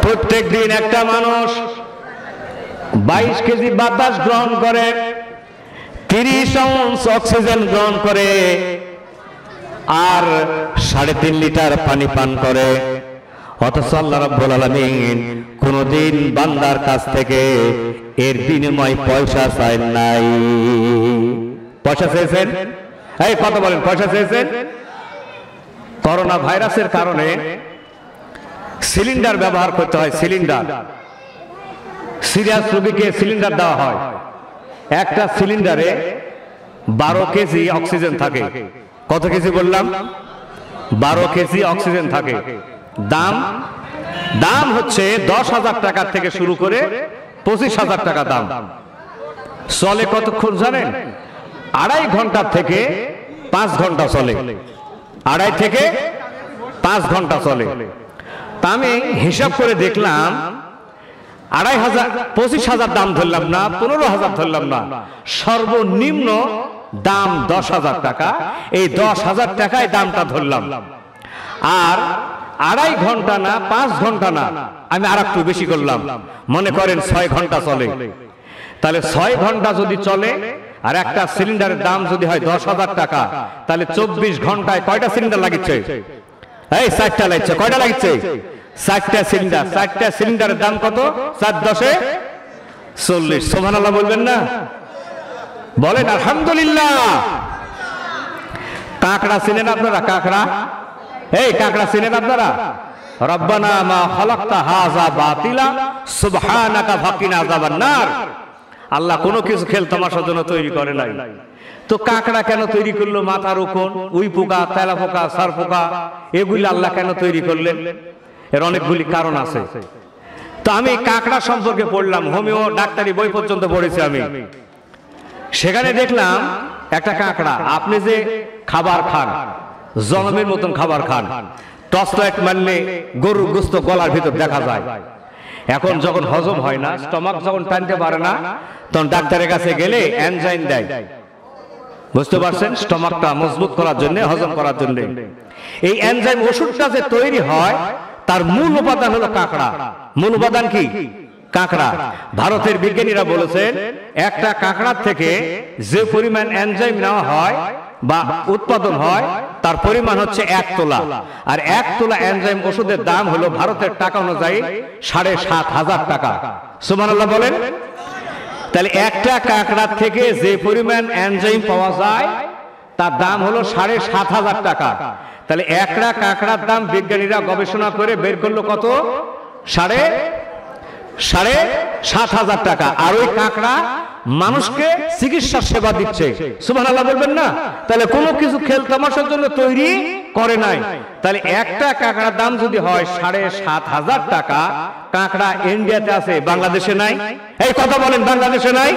প্রত্যেক দিন একটা মানুষ 22 কেজি বাতাস গ্রহণ করে, 30 আউন্স অক্সিজেন গ্রহণ করে, আর 3.5 লিটার পানি পান করে। অথচ আল্লাহ রাব্বুল আলামিন কোনদিন বান্দার কাছ থেকে এর বিনিময় পয়সা চায় নাই। পয়সা চেয়েছেন? এই কত বলেন পয়সা চেয়েছেন? করোনা ভাইরাসের কারণে সিলিন্ডার ব্যবহার করতে হয়। সিলিন্ডার, সিরিয়াস রোগীকে সিলিন্ডার দেওয়া হয়। একটা সিলিন্ডারে 12 কেজি অক্সিজেন থাকে। কত কেজি বললাম? 12 কেজি অক্সিজেন থাকে। দাম হচ্ছে 10,000 টাকা থেকে শুরু করে 25,000 টাকা দাম। চলে কতক্ষণ জানেন? 2.5 ঘন্টা থেকে 5 ঘন্টা চলে। 2.5 থেকে 5 ঘন্টা চলে। তা আমি হিসাব করে দেখলাম 2,500 25,000 দাম ধরলাম না, 15,000 ধরলাম না, সর্বনিম্ন দাম 10,000 টাকা। এই 10,000 টাকায় দামটা ধরলাম। আর 2.5 ঘন্টা না, 5 ঘন্টা না, আমি আর একটু বেশি করলাম, মনে করেন 6 ঘন্টা চলে। তাহলে 6 ঘন্টা যদি চলে আর একটা সিলিন্ডারের দাম যদি হয় 10,000 টাকা, তাহলে 24 ঘন্টায় কয়টা সিলিন্ডার লাগিচ্ছে? এই 4টা লাগছে। কয়টা লাগছে? 4টা সিলিন্ডার। 4টা সিলিন্ডারের দাম কত? 4 10 40। সুবহানাল্লাহ বলবেন না? বলেন আলহামদুলিল্লাহ। কাঁকড়া চিনেন আপনারা? কাঁকড়া, এই কাঁকড়া চিনেন আপনারা? রব্বানা মা খালাকতা হাযা বাতিলা সুবহানাকা ফাকিনা আযাবান নার। আল্লাহ কোনো কিছু খেল তামাশার জন্য তৈরি করে নাই। তো কাঁকড়া কেন তৈরি করলো? মাথার উপর উই পোকা, তেলা পোকা, সার পোকা, এগুলি আল্লাহ কেন তৈরি করলেন? এর অনেকগুলি কারণ আছে। তো আমি কাঁকড়া সম্পর্কে পড়লাম, হোমিও ডাক্তারি বই পর্যন্ত পড়েছি আমি। সেখানে দেখলাম একটা কাঁকড়া, আপনি যে খাবার খান, জনমের মতন খাবার খান, টর্চ লাইট মারলে গরুর গোশত গলার ভিতর দেখা যায়। এখন যখন হজম হয় না, স্টমাক যখন টানতে পারে না, তখন ডাক্তারের কাছে গেলে এনজাইম দেয়। বুঝতে পারছেন? স্টমাকটা মজবুত করার জন্য, হজম করার জন্য। এই এনজাইম ওষুধটা যে তৈরি হয় তার মূল উপাদান হলো কাঁকড়া। মূল উপাদান কি? কাঁকড়া। ভারতের বিজ্ঞানীরা বলেছেন একটা কাঁকড়ার থেকে যে পরিমাণ এনজাইম নেওয়া হয় বা উৎপাদন হয় তার পরিমাণ হচ্ছে 1 তোলা। আর 1 তোলা এনজাইম ওষুধের দাম হলো ভারতের টাকা অনুযায়ী 7,500 টাকা। সুবহানাল্লাহ বলেন। তাহলে একটা কাঁকড়ার থেকে যে পরিমাণ এনজাইম পাওয়া যায় তার দাম হলো 7,500 টাকা। তাহলে একটা কাঁকড়ার দাম বিজ্ঞানীরা গবেষণা করে বের করলো কত? 7,500 টাকা। আর ওই কাঁকড়া মানুষকে চিকিৎসা সেবা দিচ্ছে। সুবহানাল্লাহ বলবেন না? তাহলে কোনো কিছু খেল তামাশার জন্য তৈরি করে নাই। তাহলে একটা কাঁকড়ার দাম যদি হয় 7,500 টাকা, কাঁকড়া ইন্ডিয়াতে আছে, বাংলাদেশে নাই। এই কথা বলেন, বাংলাদেশে নাই?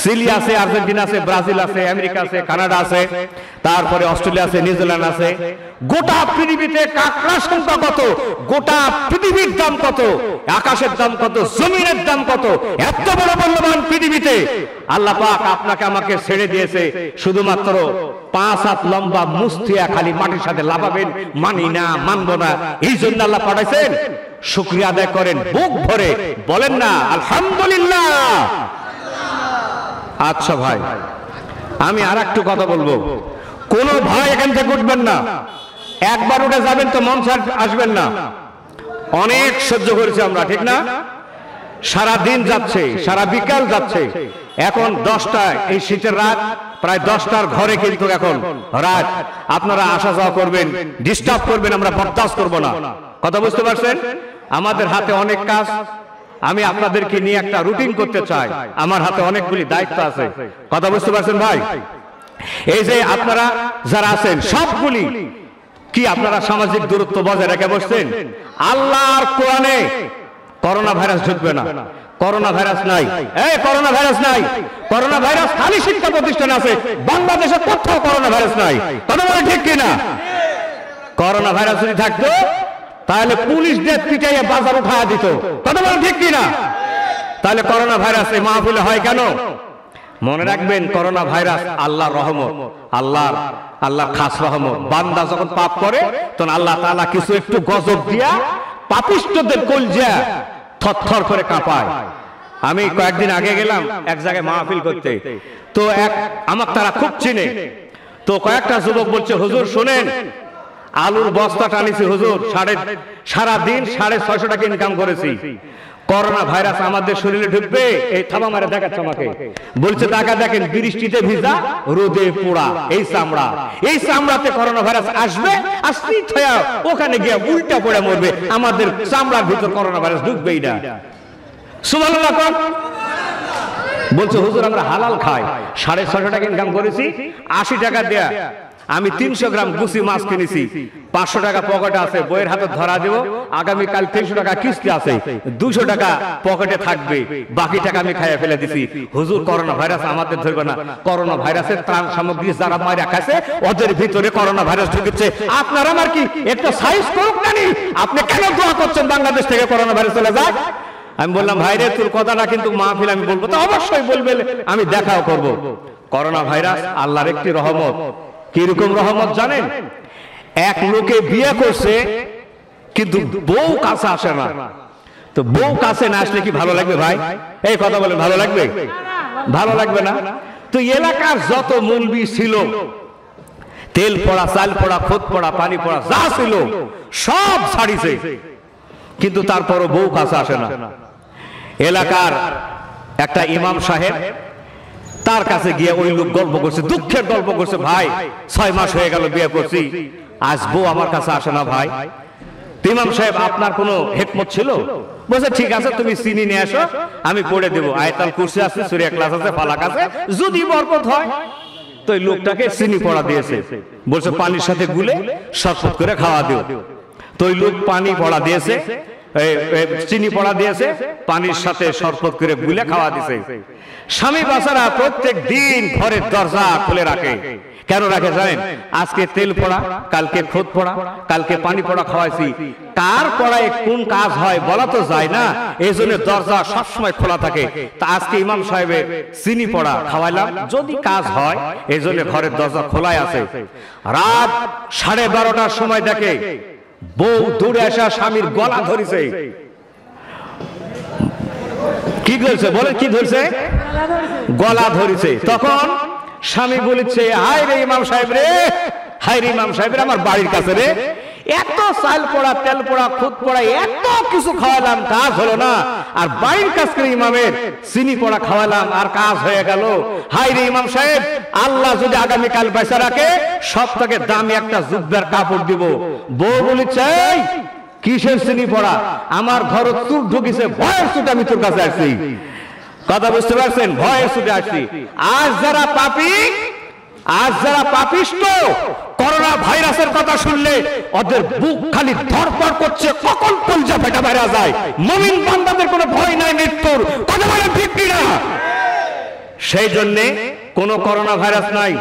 চিলি আছে, আর্জেন্টিনা আছে, ব্রাজিল আছে, আমেরিকা আছে, কানাডা আছে, তারপরে অস্ট্রেলিয়া আছে, নিউজিল্যান্ড আছে। গোটা পৃথিবীতে কাঁকড়ার সংখ্যা কত? গোটা পৃথিবীর দাম কত? আকাশের দাম কত? জমিনের দাম কত? এত বড় মূল্যবান পৃথিবীতে আল্লাহ পাক আপনাকে আমাকে ছেড়ে দিয়েছে শুধুমাত্র 5 হাত লম্বা মুস্তিয়া খালি মাটির সাথে লাফাবেন, মানি না, মানবো না, এই জন্য আল্লাহ পাঠাইছেন। শুকরিয়া আদায় করেন বুক ভরে, বলেন না আলহামদুলিল্লাহ। আচ্ছা ভাই, আমি আর একটু কথা বলবো। কোন ভাই এখান থেকে উঠবেন না, একবার উঠে যাবেন তো মন আসবেন না। অনেক সহ্য করেছি আমরা, ঠিক না? সারা দিন যাচ্ছে, সারা বিকাল যাচ্ছে, এখন 10টায়, এই শীতের রাত, প্রায় 10টার ঘরে কিন্তু এখন রাত। আপনারা আসা যাওয়া করবেন, ডিস্টার্ব করবেন, আমরা বরদাস্ত করব না। কথা বুঝতে পারছেন? আমাদের হাতে অনেক কাজ। আমি আপনাদেরকে নিয়ে একটা রুটিন করতে চাই, আমার হাতে অনেকগুলি দায়িত্ব আছে। কথা বুঝতে পারছেন ভাই? এই যে আপনারা যারা আছেন সবগুলি কি আপনারা সামাজিক দূরত্ব বজায় রেখে বসছেন? আল্লাহর কোরআনে করোনা ভাইরাস ঢুকবে না। করোনা ভাইরাস নাই, এই করোনা ভাইরাস নাই। করোনা ভাইরাস খালি শিক্ষা প্রতিষ্ঠানে আছে, বাংলাদেশে কোথাও করোনা ভাইরাস নাই। কথা বলে ঠিক কিনা? করোনা ভাইরাস যদি থাকতো তাহলে পুলিশদের পিটাইয়ে বাজার উঠায়া দিত। কথা বলে ঠিক কিনা? তাহলে করোনা ভাইরাস এই মাহফিলে হয় কেন? মনে রাখবেন, করোনা ভাইরাস আল্লাহর রহমত, আল্লাহর খাস রহমত। বান্দা যখন পাপ করে তখন আল্লাহ তাআলা কিছু একটু গজব দিয়া পাপিষ্ঠদের কলজা থরথর করে কাঁপায়। আমি কয়েকদিন আগে গেলাম এক জায়গায় মাহফিল করতে, তো আমার তারা খুব চিনে, তো কয়েকটা যুবক বলছে, হুজুর শোনেন, আলুর বস্তা টানিছি হুজুর, সারাদিন 650 টাকা ইনকাম করেছি, করোনা ভাইরাস আমাদের শরীরে ঢুকবে, এই থাবা মারে দেখাচ্ছে আমাকে, বলছে টাকা দেখেন, বৃষ্টিতে ভিজা, রোদে পোড়া, এই চামড়াতে করোনা ভাইরাস আসবে, আসতেই থয়া ওখানে গিয়ে উল্টা পড়ে মরবে, আমাদের চামড়ার ভিতর করোনা ভাইরাস ঢুকবেই না। সুবহানাল্লাহ। বলছে হুজুর আমরা হালাল খাই, 650 টাকা ইনকাম করেছি, 80 টাকা দেয়া আমি 300 গ্রাম গুছি মাছ কিনেছি, 500 টাকা পকেটে আছে, বইয়ের হাতে ধরা দেব, আগামীকাল 300 টাকা কিস্তি আছে, 200 টাকা পকেটে থাকবে, বাকি টাকা আমি খাইয়ে ফেলে দিছি। হুজুর করোনা ভাইরাস আমাদের ধরবে না, করোনা ভাইরাসের ত্রাণ সামগ্রী যারা মারা খাইছে ওদের ভিতরে করোনা ভাইরাস ঢুকেছে, আপনার আমার কি একটা সাইজ করুক না, আপনি কেন দোয়া করছেন বাংলাদেশ থেকে করোনা ভাইরাস চলে যায়? আমি বললাম ভাই রে, তোর কথাটা কিন্তু মাহফিল আমি বলবো, তো অবশ্যই বলবে, আমি দেখাও করব। করোনা ভাইরাস আল্লাহর একটি রহমত। কিরকম রহমত জানেন? এক লোকে বিয়ে করছে কিন্তু বউ কাছে আসে না, তো বউ কাছে না আসলে কি ভালো লাগবে ভাই? এই কথা বলেন, ভালো লাগবে? ভালো লাগবে না। তো এলাকার যত মুলবি ছিল, তেল পড়া, চাল পড়া, খোদ পড়া, পানি পড়া যা ছিল সব ছাড়িছে, কিন্তু তারপরও বউ কাছে আসে না। এলাকার একটা ইমাম সাহেব, তার কাছে গিয়ে ওই লোক গল্প করছে, দুঃখের গল্প করছে, ভাই 6 মাস হয়ে গেল বিয়ে করছি, আজ বউ আমার কাছে আসে না ভাই। ইমাম সাহেব আপনার কোনো হিকমত ছিল? বলছে ঠিক আছে, তুমি চিনি নিয়ে আসো, আমি পড়ে দেবো, আয়াতুল কুরসি আছে, সূরা ইখলাস আছে, ফালাক আছে, যদি বরকত হয়। তো এই লোকটাকে চিনি পড়া দিয়েছে, বলছে পানির সাথে গুলে শরবত করে খাওয়া দিও। তো ওই লোক পানি পড়া দিয়েছে, চিনি পড়া দিয়েছে, পানির সাথে শরবত করে গুলে খাওয়া দিয়েছে। স্বামী বাচ্চারা প্রত্যেক দিন ঘরের দরজা খুলে রাখে। কেন রাখে জানেন? আজকে তেল পড়া, কালকে খোদ পড়া, কালকে পানি পড়া খাওয়াইছি, কার পড়ায় কোন কাজ হয় বলা তো যায় না, এই জন্য দরজা সবসময় খোলা থাকে। তা আজকে ইমাম সাহেবের চিনি পড়া খাওয়াইলাম, যদি কাজ হয় এই জন্য ঘরের দরজা খোলাই আছে। রাত 12:30টার সময় দেখে বউ দৌড়ে আসা স্বামীর গলা ধরেছে। কি ধরছে বলেন? কি ধরছে? গলা ধরেছে। তখন স্বামী বলেছে, হায় রে ইমাম সাহেব রে, হায় রে ইমাম সাহেব রে, আমার বাড়ির কাছে রে, এত চাল পড়া, তেল পড়া, খুদ পড়া, এত কিছু খাওয়ালাম, কাজ হলো না, আর বাড়ির কাছ থেকে ইমামের চিনি পড়া খাওয়ালাম, আর কাজ হয়ে গেল। হায় রে ইমাম সাহেব, আল্লাহ যদি আগামীকাল বেঁচে রাখে, সব থেকে দামি একটা জুব্বার কাপড় দিব। বউ বলেছে, কিসের চিনি পড়া? আমার ঘর চুপ ঢুকিছে, ভয়ের চুট আমি তোর কাছে আসছি। কথা বুঝতে পারছেন? ভয়ের চুটে আসছি। আজ যারা পাপী, আজ যারা পাপিষ্ট, করোনা ভাইরাসের কথা শুনলে ওদের বুক খালি ধরপড় করছে, কখন কলজা ফেটে বেরা যায়। মুমিন বান্দাদের কোনো ভয় নাই মৃত্যুর, কথা বলেন ঠিক কিনা? সেই জন্য কোনো করোনা ভাইরাস নাই,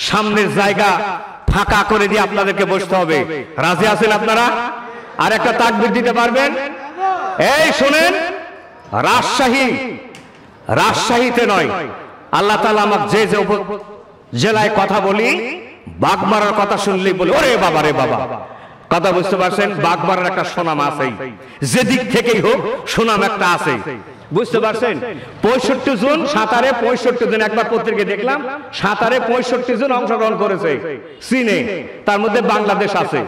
সামনের জায়গা ফাঁকা করে দিয়ে আপনাদেরকে বসতে হবে। রাজি আছেন আপনারা? আর একটা তাকবীর দিতে পারবেন? এই শুনেন, রাজশাহীতে নয়, আল্লাহ তাআলা আমাকে যে যে জেলায় কথা বলি, বাগমারার কথা শুনলেই বলি ওরে বাবা রে বাবা। কথা বুঝতে পারছেন? বাগমারার একটা সুনাম আছে, যেদিক থেকেই হোক সুনাম একটা আছে, বুঝতে পারছেন? 65 জন সাঁতারে, 65 জন, একবার পত্রিকায় দেখলাম সাঁতারে 65 জন অংশগ্রহণ করেছে চীনে, তার মধ্যে বাংলাদেশ আছে।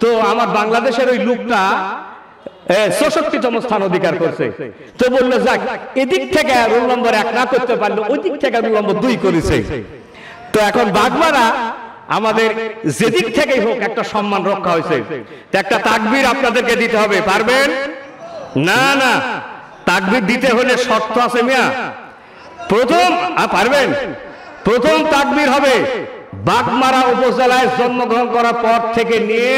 তো আমার বাংলাদেশের ওই লোকটা 64তম স্থান অধিকার করছে। তো বললো যাক, এদিক থেকে রোল নম্বর 1 না করতে পারলো, ওই দিক থেকে রোল নম্বর 2 করেছে। তো এখন বাগমারা আমাদের যেদিক থেকেই হোক একটা সম্মান রক্ষা হয়েছে। একটা তাকবীর আপনাদেরকে দিতে হবে, পারবেন? না না, তাকবীর দিতে হলে শর্ত আছে মিয়া। প্রথম পারবেন? প্রথম তাকবীর হবে বাগমারা উপজেলায় জন্মগ্রহণ করার পর থেকে নিয়ে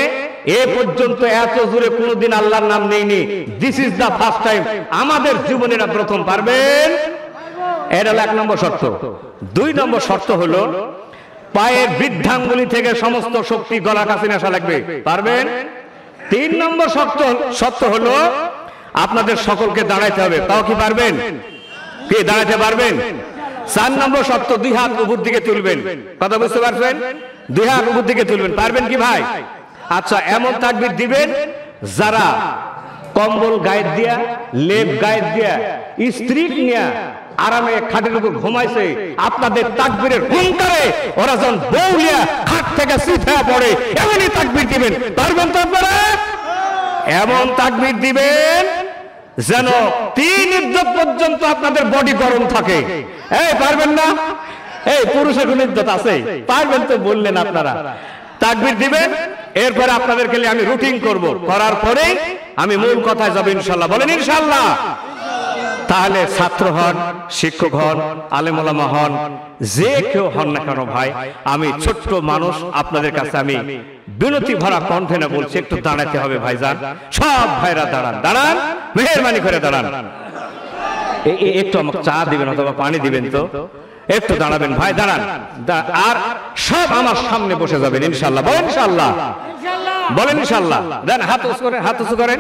এ পর্যন্ত এত জোরে কোনদিন আল্লাহর নাম নেইনি, this is the first time, আমাদের জীবনে এটা প্রথম। পারবেন? এটা হলো 1 নম্বর শর্ত। 2 নম্বর শর্ত হলো পায়ের বৃদ্ধাঙ্গুলি থেকে সমস্ত শক্তি গলার কাছে আসা লাগবে। পারবেন? 3 নম্বর শর্ত হলো আপনাদের সকলকে দাঁড়াইতে হবে। তাও কি পারবেন? কি দাঁড়াইতে পারবেন? 4 নম্বর শর্ত, 2 হাত উপর দিকে তুলবেন। কথা বুঝতে পারছেন? 2 হাত উপর দিকে তুলবেন। পারবেন কি ভাই? আচ্ছা, এমন তাকবীর দিবেন যারা কম্বল গায়ে দিয়া, লেপ গায়ে দিয়া, স্ত্রী নিয়ে আরামে খাটের উপর ঘুমাইছে, আপনাদের তাকবীরের হুঙ্কারে ওরা যখন বউলিয়া খাট থেকে সিধা পড়ে এমনই তাকবীর দিবেন। পারবেন তো আপনারা? এমন তাকবীর দিবেন যেন 3 ইদ্দত পর্যন্ত আপনাদের বডি গরম থাকে। এই পারবেন না? এই পুরুষের কোন ইদ্দত আছে? পারবেন তো বললেন আপনারা। তাকবীর দিবেন, এরপরে আপনাদেরকে আমি রুটিন করব, করার পরে আমি মূল কথায় যাব ইনশাআল্লাহ। বলেন ইনশাআল্লাহ। তাহলে ছাত্র হন, শিক্ষক হন, আলেম ওলামা হন, যে কেউ হন না কেন ভাই, আমি ছোট্ট মানুষ, আপনাদের কাছে আমি বিনতি ভরা কণ্ঠে না বলছি, একটু দাঁড়াতে হবে ভাইজান। সব ভাইরা দাঁড়ান, দাঁড়ান, মেহেরবানি করে দাঁড়ান। একটু আমাকে চা দিবেন অথবা পানি দিবেন, তো একটু দাঁড়াবেন ভাই, দাঁড়ান। আর সব আমার সামনে বসে যাবেন ইনশাআল্লাহ। বলেন ইনশাআল্লাহ। বলেন ইনশাআল্লাহ। দেন হাত উঁচু করেন, হাত উঁচু করেন,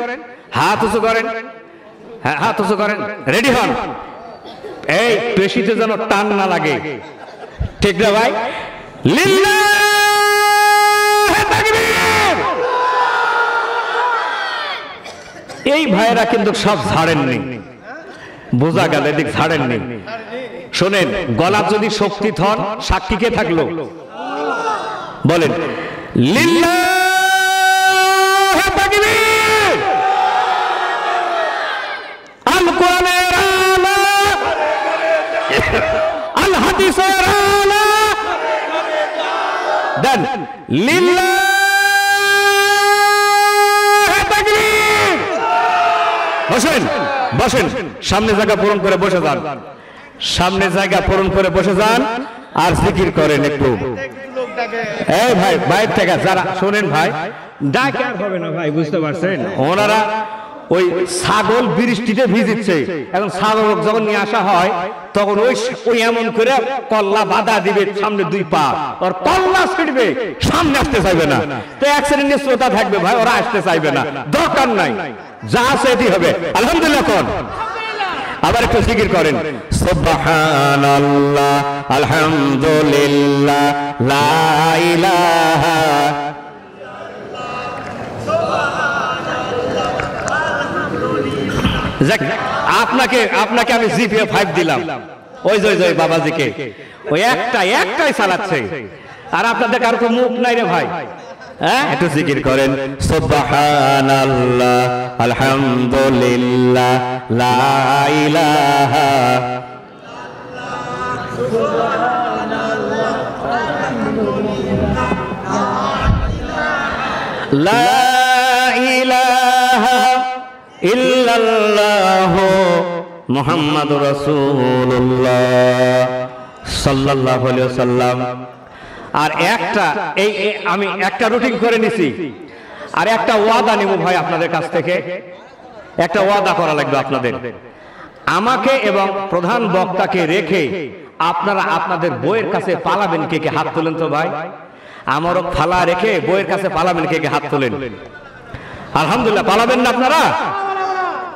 হাত উঁচু করেন, হ্যাঁ হাত উঁচু করেন, রেডি হন। এই পেশিতে যেন টান না লাগে, ঠিক না ভাই? লিল্লাহে তাকবীর। এই ভাইরা কিন্তু সব ঝাড়েননি, বোঝা গেল এদিক ঝাড়েননি। শোনেন, গলা যদি শক্তি থন, সাক্ষী কে থাকলো? বলেন লিল্লাহে তাকবীর। আল কোরআনের আলা, আল হাদিসের আলা, দেন লিল্লাহে তাকবীর। বসেন, বসেন, সামনে জায়গা পূরণ করে বসে যান, সামনে জায়গা পূরণ করে বসে যান আর জিকির করেন একটু। এই ভাই, বাইরে থেকে যারা শোনেন ভাই, ডাকে আর হবে না ভাই, বুঝতে পারছেন? ওনারা ওই ছাগল বৃষ্টিতে ভিজিচ্ছে, এখন ছাগল যখন নিয়ে আসা হয় তখন ওই এমন করে কল্লা বাধা দিবে, সামনে 2 পা, আর কল্লা ছিড়বে, সামনে আসতে চাইবে না। তো অ্যাক্সিডেন্টের শ্রোতা থাকবে ভাই, ওরা আসতে চাইবে না, দরকার নাই, যা আছে এটি হবে। আলহামদুলিল্লাহ কোন। আবার একটু জিকির করেন, সুবহানাল্লাহ, আলহামদুলিল্লাহ, লা ইলাহা। আপনাকে আমি জিপিএ 5 দিলাম, ওই যে বাবাজিকে ওই একটাই চালাচ্ছে, আর আপনাদের কারো তো মুখ নাই রে ভাই। হ্যাঁ, একটু জিকির করেন, সুবহানাল্লাহ, আলহামদুলিল্লাহ, লা ইলাহা। লা ইলাহা ইল্লাল্লাহু মুহাম্মাদুর রাসূলুল্লাহ সাল্লাল্লাহু আলাইহি ওয়াসাল্লাম। আর আমি একটা রুটিন করে নিছি, আর একটা ওয়াদা নেব ভাই আপনাদের কাছ থেকে। একটা ওয়াদা করা লাগবে আপনাদের, আমাকে এবং প্রধান বক্তাকে রেখে আপনারা আপনাদের বইয়ের কাছে পালাবেন। কে কে হাত তোলেন তো ভাই? আমারও ফালা রেখে বইয়ের কাছে পালাবেন। কে কে হাত তোলেন? আলহামদুলিল্লাহ, পালাবেন না আপনারা?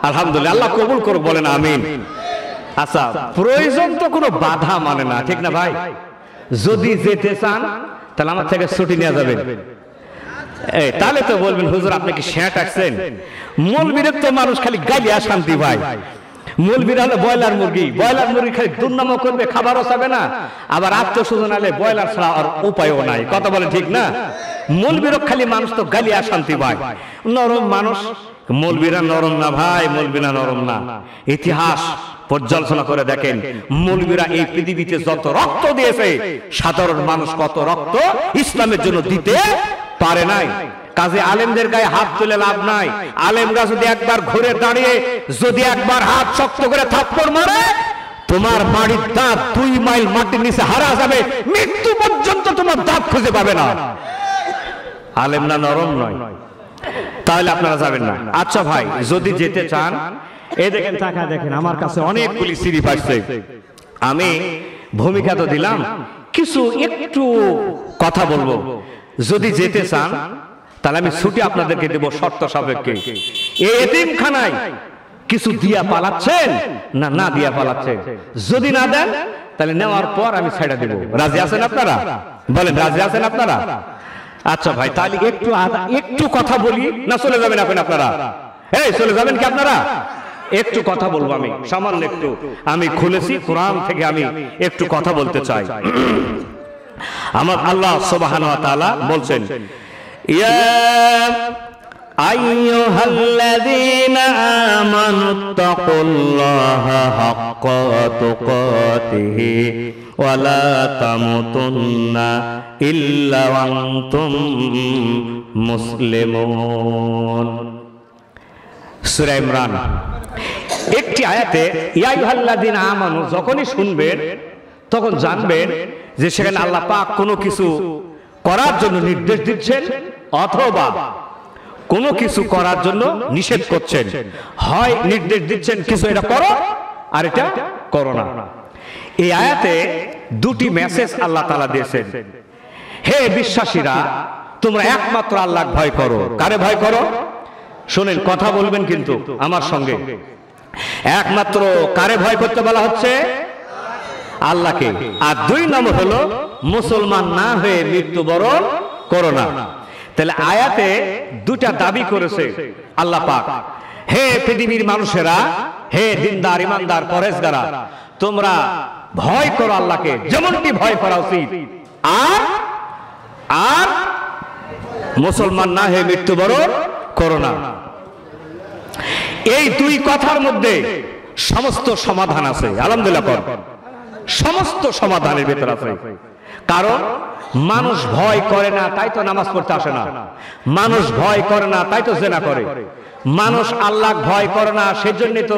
আলহামদুলিল্লাহ, আল্লাহ কবুল করুক, বলেন আমিন। আচ্ছা, প্রয়োজন তো কোনো বাধা মানে না, ঠিক না ভাই? যদি যেতে চান তাহলে আমার থেকে ছুটি নেওয়া যাবেন। তাহলে তো বলবেন হুজুর আপনি কি শ্যাট আসছেন? মৌলবীদের তো মানুষ খালি গালিয়া শান্তি ভাই। মৌলবীরা হলো ব্রয়লার মুরগি, ব্রয়লার মুরগি খালি দুর্নামও করবে, খাবারও চাবে না, আবার আত্মস্বজন আলে ব্রয়লার ছাড়া আর উপায়ও নাই। কথা বলে ঠিক না? মৌলবীর খালি মানুষ তো গালিয়া শান্তি ভাই, নরম মানুষ। মৌলবীরা নরম না ভাই, মৌলবীরা নরম না। ইতিহাস পর্যালোচনা করে দেখেন, মৌলবীরা এই পৃথিবীতে যত রক্ত দিয়েছে, সাধারণ মানুষ কত রক্ত ইসলামের জন্য দিতে পারে নাই। কাজে আলেমদের গায়ে হাত তুলে লাভ নাই। আলেমরা যদি একবার ঘুরে দাঁড়িয়ে যদি একবার হাত শক্ত করে থাপ্পড় মারে, তোমার বাড়ির দাঁত 2 মাইল মাটির নিচে হারা যাবে, মৃত্যু পর্যন্ত তোমার দাঁত খুঁজে পাবে না। আলেমরা নরম নয়, তাহলে আপনারা যাবেন না। আচ্ছা ভাই, যদি যেতে চান, এই দেখেন, টাকা দেখেন, আমার কাছে অনেকগুলি সিঁড়ি পাইছে। আমি ভূমিকা তো দিলাম, কিছু একটু কথা বলবো। যদি যেতে চান তাহলে আমি ছুটি আপনাদেরকে দেব শর্ত সাপেক্ষে। এই এতিমখানায় কিছু দিয়া পালাচ্ছেন না না দিয়া পালাচ্ছেন, যদি না দেন তাহলে নেওয়ার পর আমি ছেড়ে দেব। রাজি আছেন আপনারা? বলেন, রাজি আছেন আপনারা? আচ্ছা ভাই, তাহলে একটু কথা বলি না চলে যাবেন এখন আপনারা? এই চলে যাবেন কি আপনারা? একটু কথা বলবো আমি, সামান্য একটু আমি খুলেছি কোরআন থেকে, আমি একটু কথা বলতে চাই। আমার আল্লাহ সুবহানাহু ওয়া তাআলা বলছেন, ইয়া আইয়ুহাল্লাযীনা আমানুত্তাকুল্লাহা হাক্কা তুকাতিহি ওয়া লা তামুতুন্না ইল্লা ওয়া আনতুম মুসলিমুন। সূরা ইমরান একটি আয়াতে ইয়া আইয়ুহাল্লাযীনা আমানু যখনই শুনবেন তখন জানবেন যে সেখানে আল্লাহ পাক কোনো কিছু করার জন্য নির্দেশ দিচ্ছেন অথবা কোনো কিছু করার জন্য নিষেধ করছেন। হয় নির্দেশ দিচ্ছেন কিছু এটা করো আর এটা করো না। এই আয়াতে দুটি মেসেজ আল্লাহ তাআলা দিয়েছেন। হে বিশ্বাসীরা, তোমরা একমাত্র আল্লাহকে ভয় করো। কারে ভয় করো? শুনেন, কথা বলবেন কিন্তু আমার সঙ্গে। একমাত্র কারে ভয় করতে বলা হচ্ছে? আল্লাহকে। আর দুই নম্বর হলো মুসলমান না হয়ে মৃত্যুবরণ করো না। তাহলে আয়াতে দুটা দাবি করেছে আল্লাহ পাক। হে পৃথিবীর মানুষেরা, হে দিনদার ইমানদার পরহেজগারা, তোমরা ভয় করো আল্লাহকে যেমনটি ভয় করা উচিত, আর আর মুসলমান না হয়ে মৃত্যুবরণ করো না। এই দুই কথার মধ্যে সমস্ত সমাধান আছে। আলহামদুলিল্লাহ, সমস্ত সমাধানের ভেতর আছে। কারণ মানুষ ভয় করে না তাই তো নামাজ পড়তে আসে না, মানুষ ভয় করে না তাই তো জেনা করে, মানুষ আল্লাহ ভয় করে না সেজন্য তো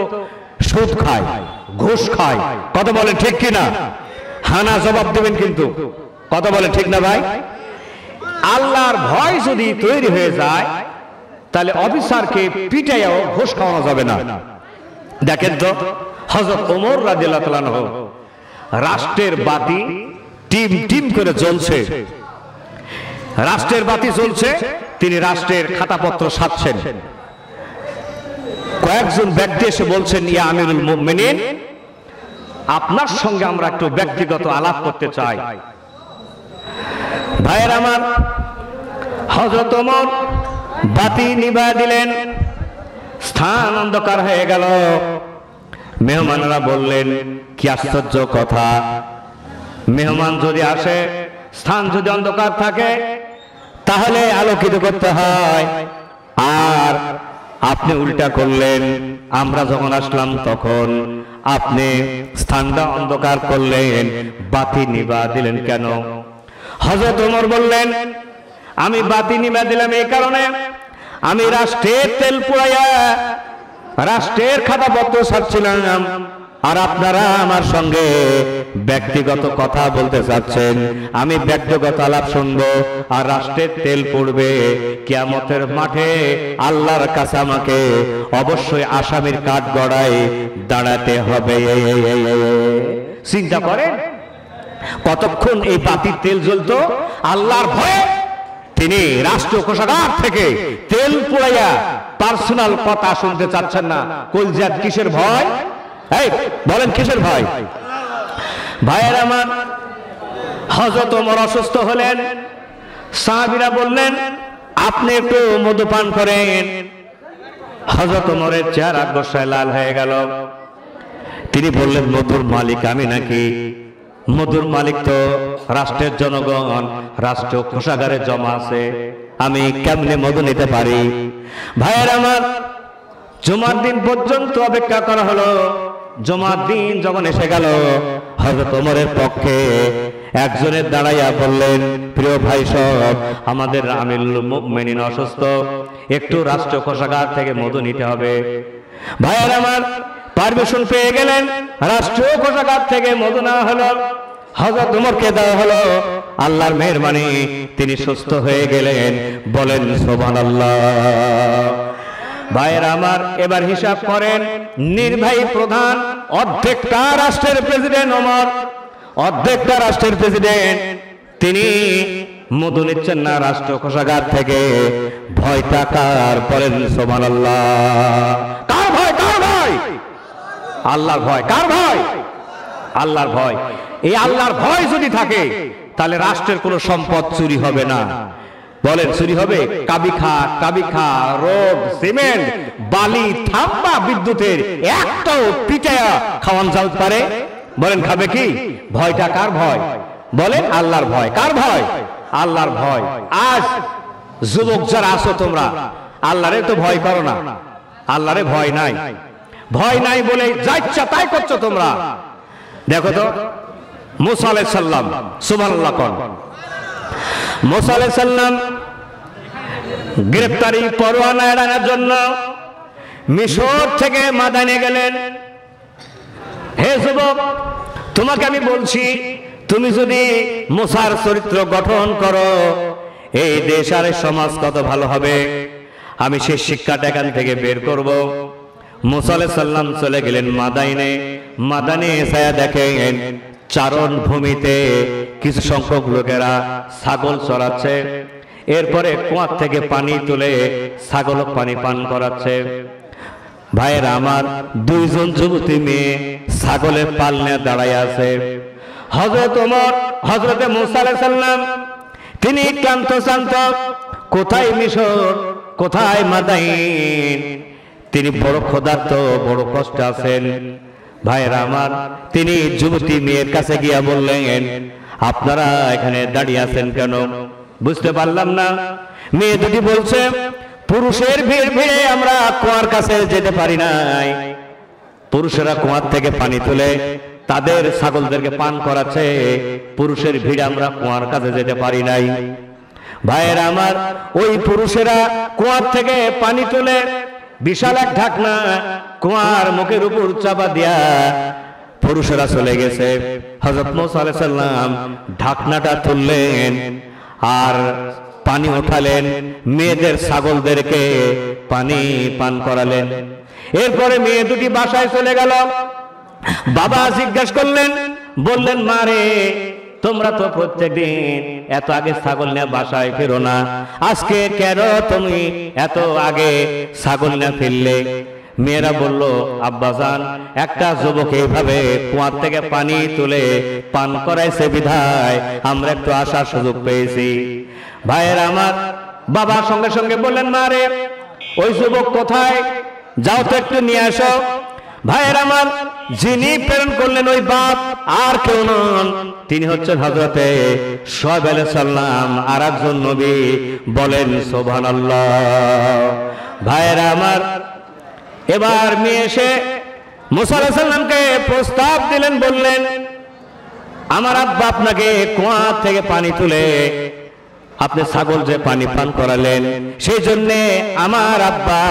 সুদ খায়, ঘুষ খায়। কথা বলে ঠিক কিনা? হানা জবাব দেবেন কিন্তু, কথা বলে ঠিক না ভাই? আল্লাহর ভয় যদি তৈরি হয়ে যায় তাহলে অফিসারকে পিটাইয়াও ঘুষ খাওয়ানো যাবে না। দেখেন তো হযরত ওমর রাদিয়াল্লাহু তাআলা আনহু, রাষ্ট্রের বাতি টিম টিম করে জ্বলছে, রাষ্ট্রের বাতি জ্বলছে, তিনি রাষ্ট্রের খাতাপত্র সাজছেন। কয়েকজন ব্যক্তি এসে বলছেন, ইয়া আমিরুল মুমিনিন, আপনার সঙ্গে আমরা একটু ব্যক্তিগত আলাপ করতে চাই। ভাইয়ের আমার, হযরত ওমর বাতি নিভায় দিলেন, স্থান অন্ধকার হয়ে গেল। মেহমানরা বললেন, কি আশ্চর্য কথা, মেহমান যদি আসে, স্থান যদি অন্ধকার থাকে তাহলে আলোকিত করতে হয়, আর আপনি উল্টা করলেন। আমরা যখন আসলাম তখন আপনি স্থানটা অন্ধকার করলেন, বাতি নিভা দিলেন কেন? হযরত ওমর বললেন, আমি বাতি নিভা দিলাম এই কারণে, আমি রাষ্ট্রের তেল পুড়াইয়া রাষ্ট্রের খাতাপত্র সাজছিলাম, আর আপনারা আমার সঙ্গে ব্যক্তিগত কথা বলতে চাচ্ছেন। আমি ব্যক্তিগত আলাপ শুনবো আর রাষ্ট্রের তেল পড়বে। কিয়ামতের মাঠে আল্লাহর কাছে আমাকে অবশ্যই আসামির কাঠগড়ায় দাঁড়াতে হবে। চিন্তা করেন কতক্ষণ এই বাতির তেল জ্বলতো। আল্লাহর ভয়ে তিনি রাষ্ট্রীয় কোষাগার থেকে তেল পুড়াইয়া পার্সোনাল কথা শুনতে চাচ্ছেন না। কলজাত কিসের ভয়? এই বলেন কিসের ভয়? ভাইয়ের আমার, হযরত ওমর অসুস্থ হলেন, সাহাবীরা বললেন, আপনি একটু মধু পান করেন। হযরত ওমরের চেহারা গোসায় লাল হয়ে গেল। তিনি বললেন, মধুর মালিক আমি নাকি? মধুর মালিক তো রাষ্ট্রের জনগণ, রাষ্ট্রীয় কোষাগারে জমা আছে, আমি কেমনে মধু নিতে পারি? ভাইয়ের আমার, জুমার দিন পর্যন্ত অপেক্ষা করা হলো। জুমার দিন যখন এসে গেল, হযরত ওমরের পক্ষে একজনের দাঁড়াইয়া বললেন, প্রিয় ভাই সব, আমাদের আমিরুল মুমিনিন অসুস্থ, একটু রাষ্ট্রীয় কোষাগার থেকে মধু নিতে হবে। ভাইয়ের আমার, পারমিশন পেয়ে গেলেন, রাষ্ট্রীয় কোষাগার থেকে মধু নেওয়া হলো, হযরত ওমরকে দেওয়া হলো। আল্লাহর মেহেরবানি, তিনি সুস্থ হয়ে গেলেন। বলেন সুবহানাল্লাহ। ভাইয়ের আমার, এবার হিসাব করেন, নির্বাহী প্রধান, অর্ধেকটা রাষ্ট্রের প্রেসিডেন্ট ওমর, অর্ধেকটা রাষ্ট্রের প্রেসিডেন্ট, তিনি মধু নিচ্ছেন না রাষ্ট্রীয় কোষাগার থেকে। ভয়টা কার? বলেন সুবহানাল্লাহ। কার ভয়? কার ভয়? আল্লাহর ভয়। কার ভয়? আল্লাহর ভয়। এই আল্লাহর ভয় যদি থাকে তাহলে রাষ্ট্রের কোনো সম্পদ চুরি হবে না। বলেন চুরি হবে? কাবিখা রোড সিমেন্ট বালি থাম্বা বিদ্যুতের একটাও পিটায়া খাওয়ান যাও পারে? বলেন খাবে কি? ভয়টা কার ভয়? বলেন আল্লাহর ভয়। কার ভয়? আল্লাহর ভয়। আজ যুবক যারা আছো তোমরা আল্লাহরে তো ভয় করো না, আল্লাহরে ভয় নাই। ভয় নাই বলে যা ইচ্ছা তাই করছো তোমরা। দেখো তো মুসা আলাইহিস সালাম, সুবহানাল্লাহ কোন মুসা আলাইহিস সালাম গ্রেফতারি পরোয়ানা এড়ানোর জন্য মিশর থেকে মাদানে গেলেন। হে যুবক, তোমাকে আমি বলছি, তুমি যদি মুসার চরিত্র গঠন করো এই দেশ আর সমাজ কত ভালো হবে। আমি সেই শিক্ষাটা এখান থেকে বের করব। মুসা আলাইহিস সালাম চলে গেলেন মাদাইনে। মাদানে এসে দেখেন চারণ ভূমিতে কিছু সংখ্যক লোকেরা ছাগল চড়াচ্ছে। এরপরে কুয়া থেকে পানি তুলে ছাগল পানি পান করাচ্ছে। ভাইয়েরা আমার, দুইজন যুবতী মেয়ে ছাগলের পাল নিয়ে দাঁড়ায় আছে। হযরতে মুসা আলাইহিস সালাম তিনি ক্লান্ত শান্ত, কোথায় মিশর, কোথায় মাদাইন, তিনি বড় ক্ষুধার্ত, বড় কষ্ট আছেন। ভাইয়েরা আমার, তিনি যুবতী মেয়ের কাছে গিয়া বললেন, আপনারা এখানে দাঁড়িয়ে আছেন কেন? বুঝতে পারলাম না। মেয়ে দুটি বলছে, পুরুষের ভিড়ে আমরা কুয়ার কাছে যেতে পারি নাই। পুরুষেরা কুয়ার থেকে পানি তুলে তাদের ছাগলদেরকে পান করাচ্ছে, পুরুষের ভিড়ে আমরা কুয়ার কাছে যেতে পারি নাই। ভাইয়েরা আমার, ওই পুরুষেরা কুয়ার থেকে পানি তুলে বিশাল এক ঢাকনা কুয়ার মুখের উপর চাপা দিয়া পুরুষেরা চলে গেছে। হযরত মুসা আলাইহিস সালাম ঢাকনাটা তুললেন আর পানি উঠালেন, মেয়েদের ছাগলদেরকে পানি পান করালেন। এরপরে মেয়ে দুটি বাসায় চলে গেল। বাবা জিজ্ঞাসা করলেন, বললেন, মা রে, তোমরা তো প্রত্যেকদিন এত আগে ছাগল নিয়ে বাসায় ফেরো না, আজকে কেন তুমি এত আগে ছাগল নিয়ে ফিরলে? মেয়েরা বলল, আব্বাজান, একটা যুবক এইভাবে কুয়ার থেকে পানি তুলে পান করাইছে বিধায় আমরা একটু আসার সুযোগ পেয়েছি। ভাইয়েরা আমার, বাবা সঙ্গে সঙ্গে বললেন, মা রে, ওই যুবক কোথায়? যাও তো একটু নিয়ে আসো। ভাইয়েরা আমার, যিনি প্রেরণ করলেন ওই বাপ আর কেউ নন, তিনি হচ্ছেন হযরতে শুআয়ব আলাইহিস সালাম, আর একজন নবী। বলেন সুবহানাল্লাহ। ভাইয়েরা আমার, এবার মেয়ে এসে মুসা আলাইহিস সালামকে প্রস্তাব দিলেন, বললেন, আমার আব্বা আপনাকে কুয়া থেকে পানি তুলে আপনি ছাগল যে পানি পান করালেন, সেই জন্য আমার আব্বা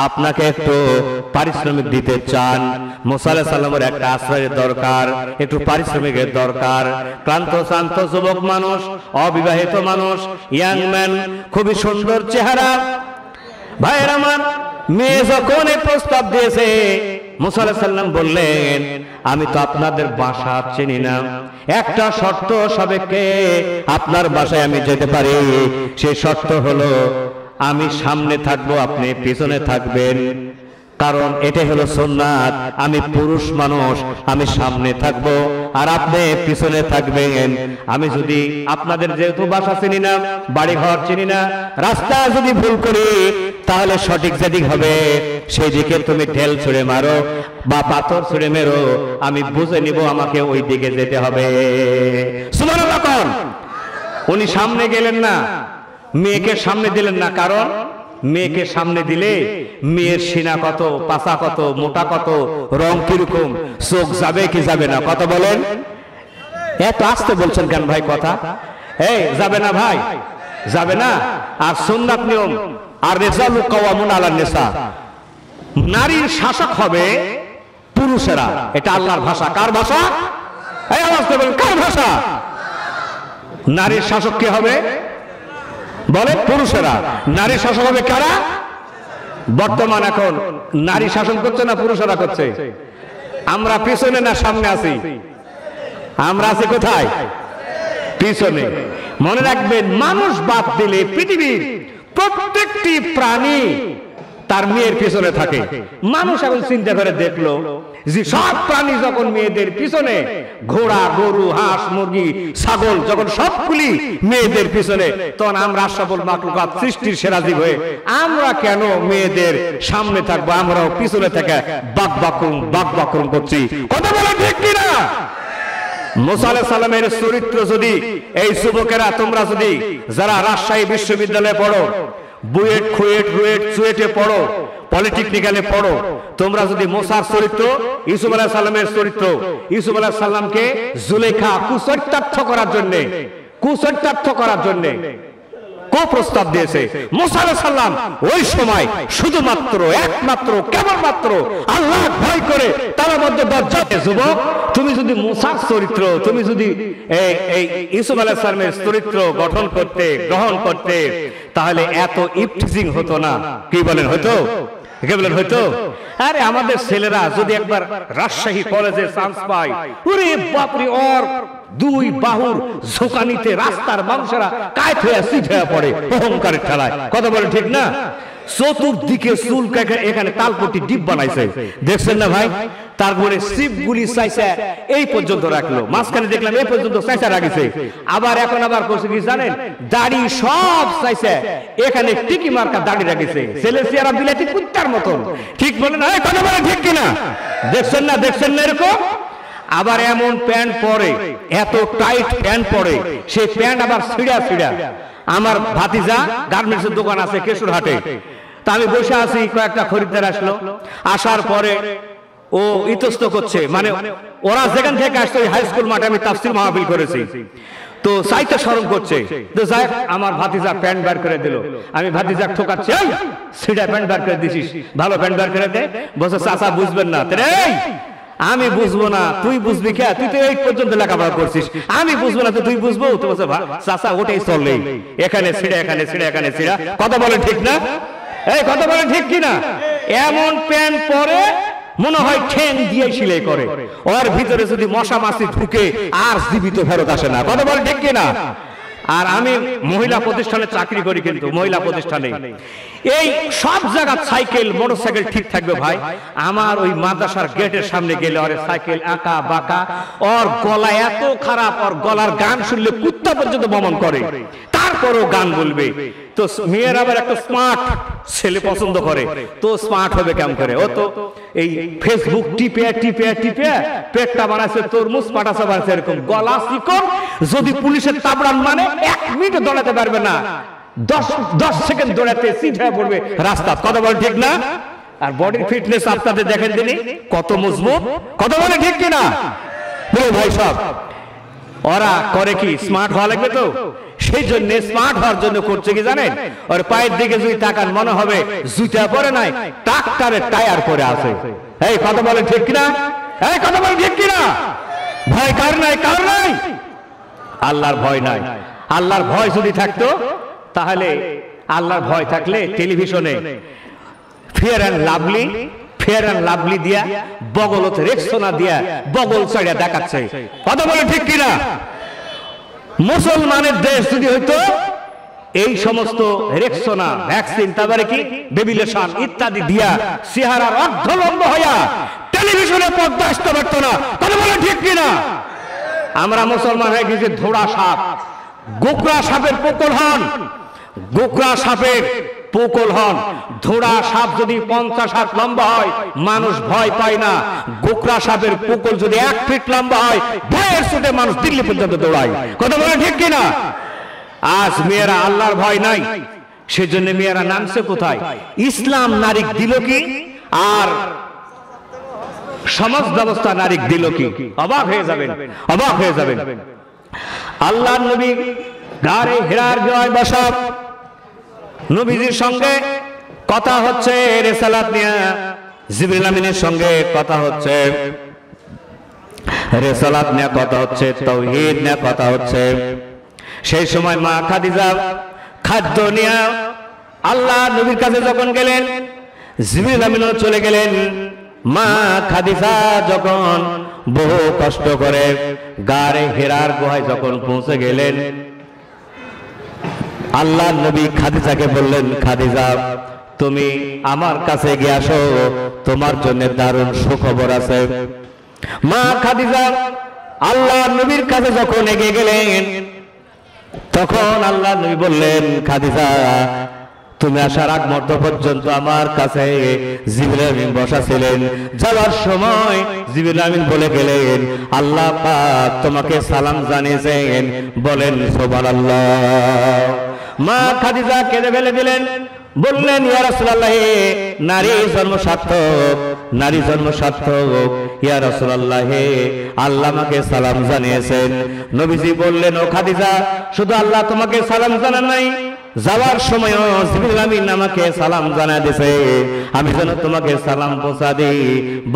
আপনাকে একটু পারিশ্রমিক দিতে চান। মুসা আলাইহিস সালামের একটা আশ্রয়ের দরকার, একটু পারিশ্রমিকের দরকার। ক্লান্ত শান্ত যুবক মানুষ, অবিবাহিত মানুষ, ইয়াং ম্যান, খুবই সুন্দর চেহারা। ভাইয়ের আমার, মেয়ে যখন এই প্রস্তাব দিয়েছে, মুসা আলাইহিস সালাম বললেন, আমি তো আপনাদের বাসা চিনি না, একটা শর্ত সাপেক্ষে আপনার বাসায় আমি যেতে পারি। সেই শর্ত হলো আমি সামনে থাকবো, আপনি পিছনে থাকবেন। কারণ এটাই হলো সুন্নাত। আমি পুরুষ মানুষ, আমি সামনে থাকবো আর আপনি পিছনে থাকবেন। আমি যদি আপনাদের যেহেতু বাসা চিনি না, বাড়ি ঘর চিনি না, রাস্তা যদি ভুল করি তাহলে সঠিক যেদিক হবে সেই দিকে তুমি ঢেল ছুঁড়ে মারো বা পাথর ছুঁড়ে মেরো, আমি বুঝে নিব আমাকে ওই দিকে যেতে হবে। সুবহানাল্লাহ কোন? উনি সামনে গেলেন না, মেয়েকে সামনে দিলেন না। কারণ মেয়েকে সামনে দিলে মেয়ের সিনা কত, পাছা কত, মোটা কত, রং কিরকম, চোখ যাবে কি যাবে না, কথা বলেন। এত আস্তে বলছেন কেন ভাই কথা? এই যাবে না ভাই, যাবে না। আর সুন্নাত নিয়ম, আর রিজালু কাওয়ামুন আলান নিসা, নারীর শাসক হবে পুরুষেরা। এটা আল্লাহর ভাষা। কার ভাষা? এই আওয়াজ করে বলেন, কার ভাষা? নারীর শাসক কে হবে? বলে পুরুষেরা। নারী শাসক হবে কারা? বর্তমান এখন নারী শাসন করছে না পুরুষেরা করছে? আমরা পিছনে না সামনে আছি? আমরা আছি কোথায়? পিছনে। মনে রাখবেন, মানুষ বাদ দিলে পৃথিবীর প্রত্যেকটি প্রাণী তার মেয়ের পিছনে থাকে। মানুষ এখন চিন্তা করে দেখলো যে সব প্রাণী যখন মেয়েদের পিছনে, ঘোড়া, গরু, হাঁস, মুরগি, ছাগল যখন সবগুলি মেয়েদের পিছনে, তখন আমরা আশরাফুল মাখলুকাত সৃষ্টির সেরা জীব হয়ে আমরা কেন মেয়েদের সামনে থাকবো? আমরাও পিছনে থেকে বাক বাকরুম করছি। কথা বলে ঠিক কিনা? মুসা আলাইহিস সালামের চরিত্র যদি এই যুবকেরা, তোমরা যদি যারা রাজশাহী বিশ্ববিদ্যালয়ে পড়ো, বুয়েট, খুয়েট, রুয়েট, চুয়েটে পড়ো, পলিটেকনিক্যালে পড়ো, তোমরা যদি মুসার চরিত্র, ইউসুফ আলাইহিস সালামের চরিত্র, ইউসুফ আলাইহিস সালামকে জুলেখা কুচরিতার্থ করার জন্য প্রস্তাব দিয়েছে। মুসা আলাইহিস সালাম ওই সময় শুধুমাত্র একমাত্র কেবলমাত্র আল্লাহ ভয় করে তার মধ্যে দরজাতে, যুবক তুমি যদি মুসার চরিত্র, তুমি যদি এই ইউসুফ আলাইহিস সালামের চরিত্র গ্রহণ করতে, তাহলে এত ইফটিজিং হতো না। কি বলেন হতো? কে বলেন হয়তো? আরে আমাদের ছেলেরা যদি একবার রাজশাহী কলেজে চান্স পায়, ওরে বাপরে, ওর দুই বাহুর ঝোকানিতে রাস্তার মানুষেরা কায়ত হয়ে সিট হয়ে পড়ে অহংকারের ঠেলায়। কথা বলে ঠিক না? চতুর্দিকে চুল, এখানে তালপট্টি ডিপ বানাইছে, দেখছেন না ভাই? তারপরে সিপগুলি চাইছে এই পর্যন্ত রাখলো, মাঝখানে দেখলাম এই পর্যন্ত চাইছে রাখিছে। এখন আবার করছে কি জানেন? দাড়ি সব চাইছে এখানে টিকি মার্কা দাড়ি রাখিছে, ছেলে চেহারা বিলাতি কুত্তার মতন। ঠিক বলেন? কথা বলে ঠিক কিনা? দেখছেন না এরকম? আবার এমন প্যান্ট পরে, এত টাইট প্যান্ট পরে, সেই প্যান্ট আবার ছিড়া। আমার ভাতিজা গার্মেন্টসের দোকান আছে কেশরহাটে, তা আমি বসে আছি, কয়েকটা খরিদ্দার আসলো, আসার পরে ও ইতস্ত করছে, মানে ওরা যেখান থেকে আসছে হাই স্কুল মাঠে আমি তাফসীর মাহফিল করেছি, তো চাইতে শরম করছে। তো যাই আমার ভাতিজা প্যান্ট বার করে দিল, আমি ভাতিজা ঠোকাচ্ছি, ছিড়া প্যান্ট বার করে দিছিস, ভালো প্যান্ট বার করে দে। বলছে চাচা বুঝবেন না। আমি বুঝবো না, তুই বুঝবি কে? তুই তো 8 পর্যন্ত লেখাপড়া করছিস, আমি বুঝবো না তো তুই বুঝবো? তো বলছে চাচা ওটাই চললে, এখানে ছিড়া, এখানে ছিড়া। কথা বলেন ঠিক না? কথা বলেন ঠিক কিনা? এমন প্যান্ট পরে মনে হয় ঠ্যাং দিয়ে সেলাই করে, ওর ভিতরে যদি মশা মাছি ঢুকে আর জীবিত ফেরত আসে না। কথা বলেন ঠিক কিনা? আর আমি মহিলা প্রতিষ্ঠানে চাকরি করি, কিন্তু মহিলা প্রতিষ্ঠানে এই সব জায়গা সাইকেল, মোটরসাইকেল ঠিক থাকবে ভাই। আমার ওই মাদ্রাসার গেটের সামনে গেলে ওর সাইকেল আঁকা বাঁকা, ওর গলা এত খারাপ, ওর গলার গান শুনলে কুত্তা পর্যন্ত বমন করে, তারপরও গান বলবে। তো মেয়ের আবার একটা স্মার্ট ছেলে পছন্দ করে, তো স্মার্ট হবে কেমন করে? ও তো এই ফেসবুক টিপে পেটটা বানাচ্ছে তরমুজ, পাটাসা বানাচ্ছে এরকম, গলা চিকন, যদি পুলিশের তাবড়ান মানে 1 মিনিট দৌড়াতে পারবে না, 10 সেকেন্ড দৌড়াতে সিট হয়ে পড়বে রাস্তা। কথা বলে ঠিক না? আর বডির ফিটনেস আপনাদের দেখেন দিনই কত মজবুত। কথা বলে ঠিক কিনা? ভাই সব ওরা করে কি স্মার্ট হওয়া লাগবে, তো সেই জন্য স্মার্ট হওয়ার জন্য করছে কি জানেন? ওর পায়ের দিকে যদি তাকান মনে হবে জুতা পরে নাই, ট্রাক্টরের টায়ার পরে আছে। এই কথা বলে ঠিক কিনা? কথা বলে ঠিক কিনা? ভয় কার নাই? আল্লাহর ভয় নাই। আল্লাহর ভয় যদি থাকতো, তাহলে আল্লাহর ভয় থাকলে টেলিভিশনে ফেয়ার অ্যান্ড লাভলি দিয়া, বগলত রেক্সোনা দিয়া বগল ছাড়িয়া দেখাচ্ছে। কথা বলে ঠিক কিনা? মুসলমানের দেশ যদি হইতো এই সমস্ত রেক্সোনা, ভ্যাকসিন, তারপরে কি বেবিলেশন ইত্যাদি দিয়া চেহারার অর্ধলম্ব হইয়া টেলিভিশনে পর্দা আসতে পারতো না। কথা বলে ঠিক কিনা? আমরা মুসলমান হয়ে গেছি ধোড়া সাপ, গোকরা সাপের পোকল হন। ধোড়া সাপ যদি 50 হাত লম্বা হয় মানুষ ভয় পায় না, গোকরা সাপের পোকল যদি 1 ফিট লম্বা হয় ভয়ের ছুটে মানুষ দিল্লি পর্যন্ত দৌড়ায়। কথা বলে ঠিক কিনা? আজ মেয়েরা আল্লাহর ভয় নাই, সেজন্য মেয়েরা নামছে কোথায়? ইসলাম নারীক দিল কি, আর সমাজ ব্যবস্থা নারীক দিল কি? অবাক হয়ে যাবেন। আল্লাহর নবী গারে হিরার গায়ে বসা, নবীজির সঙ্গে কথা হচ্ছে রিসালাত নিয়ে, জিবরিল আমিনের সঙ্গে কথা হচ্ছে, রিসালাত নিয়ে কথা হচ্ছে, তাওহীদ নিয়ে কথা হচ্ছে। সেই সময় মা খাদিজা খাদ্য নিয়ে আল্লাহ নবীর কাছে যখন গেলেন, জিবরিল আমিনও চলে গেলেন। মা খাদিজা যখন বহু কষ্ট করে গারে হিরার গুহায় যখন পৌঁছে গেলেন, আল্লাহ নবী খাদিজাকে বললেন, খাদিজা তুমি আমার কাছে গিয়ে আসো, তোমার জন্য দারুণ সুখবর আছে। মা খাদিজা আল্লাহ নবীর কাছে যখন এগিয়ে গেলেন, তখন আল্লাহ নবী বললেন, খাদিজা তুমি আসার আগ মুহূর্ত পর্যন্ত আমার কাছে জিবরাইল আমিন বসা ছিলেন। যাওয়ার সময় জিবরাইল আমিন বলে গেলেন, আল্লাহ পাক তোমাকে সালাম জানিয়েছেন, বলেন সুবহানাল্লাহ। মা খাদিজা কেঁদে ফেলে দিলেন, বললেন, ইয়া রাসূলুল্লাহ, নারী জন্ম সার্থক, নারী জন্ম সার্থক, ইয়া রাসূলুল্লাহ, আল্লাহ আমাকে সালাম জানিয়েছেন। নবীজি বললেন, ও খাদিজা, শুধু আল্লাহ তোমাকে সালাম জানান নাই, যাওয়ার সময়ও জিবরাইল আমিন আমাকে সালাম জানা দিয়েছে, আমি যেন তোমাকে সালাম পৌঁছা দিই,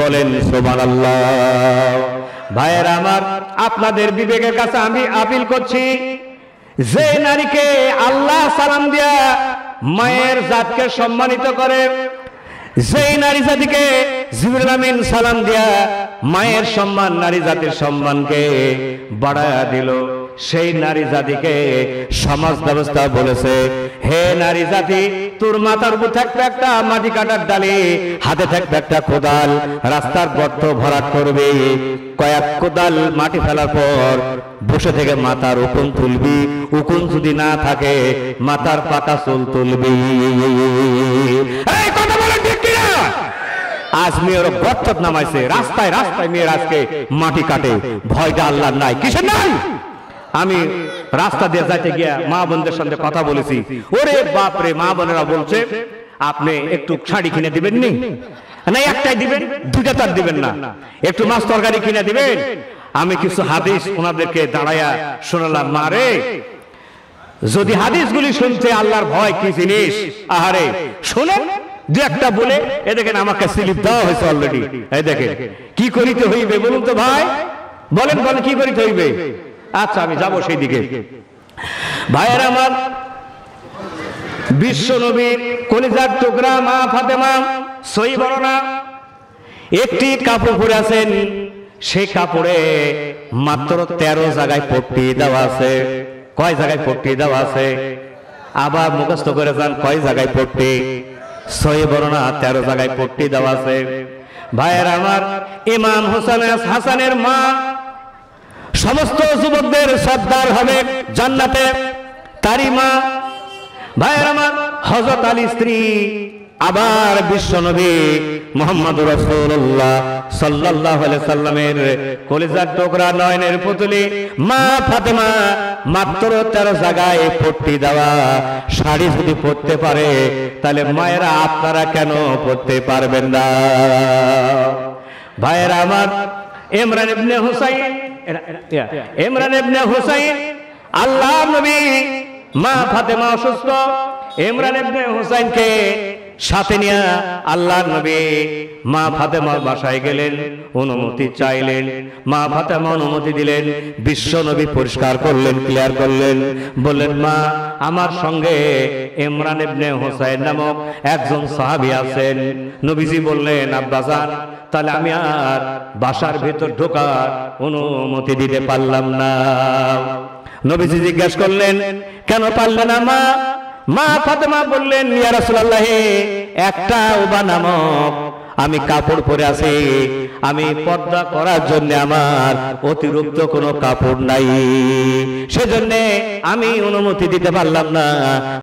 বলেন সুবহানাল্লাহ। ভাইয়েরা আমার, আপনাদের বিবেকের কাছে আমি আপিল করছি, যে নারীকে আল্লাহ সালাম দিয়া মায়ের জাতকে সম্মানিত করে, যেই নারী জাতিকে জিবরাইল আমিন সালাম দিয়া মায়ের সম্মান, নারী জাতির সম্মানকে বাড়ায়া দিল, সেই নারী জাতিকে সমাজ ব্যবস্থা বলেছে, হে নারী জাতি, তোর মাথার উপর থাকবে একটা মাটি কাটার ডালি, হাতে থাকবে একটা কোদাল, রাস্তার গর্ত ভরাট করবে, কয়েক কোদাল মাটি ফেলার পর বসে থেকে মাথার উকুন তুলবি, উকুন যদি না থাকে মাথার পাকা চুল তুলবি। এই কথা বলেন ঠিক কিনা? আজ মেয়ের গর্ত নামাইছে, রাস্তায় রাস্তায় মেয়ের আজকে মাটি কাটে, ভয়টা আল্লাহর নাই, কিসের নাই? আমি রাস্তা দিয়ে যাইতে গিয়া মা বোনদের সঙ্গে কথা বলেছি, ওরে বাপরে, মা বোনেরা বলছে, আপনি একটু শাড়ি কিনে দিবেন নি? না, একটাই দিবেন, দুইটা তার দিবেন না, একটু মাছ তরকারি কিনে দিবেন। আমি কিছু হাদিস ওনাদেরকে দাঁড়াইয়া শোনালাম, মারে যদি হাদিসগুলি শুনতে আল্লাহর ভয় কি জিনিস, আহারে শুনেন দু একটা বলে, এ দেখেন আমাকে স্লিপ দেওয়া হয়েছে অলরেডি, এই দেখেন কি করিতে হইবে বলুন তো ভাই, বলেন বলেন কি করিতে হইবে? আচ্ছা আমি যাব সেই দিকে। ভাইয়ের আমার, বিশ্ব নবীর কলিজার টুকরা মা ফাতেমা সই বর্ণনা, একটি কাপড় পরে আছেন, সেই কাপড়ে মাত্র 13 জায়গায় পট্টি দেওয়া আছে। কয় জায়গায় পট্টি দেওয়া আছে? আবার মুখস্থ করে যান, কয় জায়গায় পট্টি? সই বর্ণনা 13 জায়গায় পট্টি দেওয়া আছে। ভাইয়ের আমার, ইমাম হাসানের মা সমস্ত যুবকদের সর্দার হবে জান্নাতে, তারই মা। ভাইয়ের আমার, হযরত আলীর স্ত্রী, আবার বিশ্বনবী মুহাম্মদুর রাসূলুল্লাহ সাল্লাল্লাহু আলাইহি সাল্লামের কলিজার টুকরা নয়নের পুতুলি মা ফাতেমা মাত্র 13 জায়গায় পট্টি দেওয়া শাড়ি যদি পরতে পারে, তাহলে মায়েরা আপনারা কেন পরতে পারবেন না? ভাইয়েরা আমার, ইমরান ইবনে হুসাইন আল্লাহ নবী, মা ফাতেমা অসুস্থ, ইমরান ইবনে হুসাইনকে সাথে নিয়ে আল্লাহ নবী মা ফাতেমার বাসায় গেলেন, অনুমতি চাইলেন, মা ফাতেমা অনুমতি দিলেন, বিশ্ব নবী পরিষ্কার করলেন, ক্লিয়ার করলেন, বললেন, মা আমার সঙ্গে ইমরান ইবনে হুসাইন নামক একজন সাহাবী আছেন। নবীজি বললেন, আব্বাজান, তাহলে আমি আর বাসার ভিতর ঢোকার অনুমতি দিতে পারলাম না। নবীজি জিজ্ঞাসা করলেন, কেন পারলেন না মা? মা ফাতেমা বললেন, ইয়া রাসূলুল্লাহ, একটা উবা নামক আমি কাপড় পরে আছি, আমি পর্দা করার জন্য আমার অতিরিক্ত কোনো কাপড় নাই, সেজন্য আমি অনুমতি দিতে পারলাম না।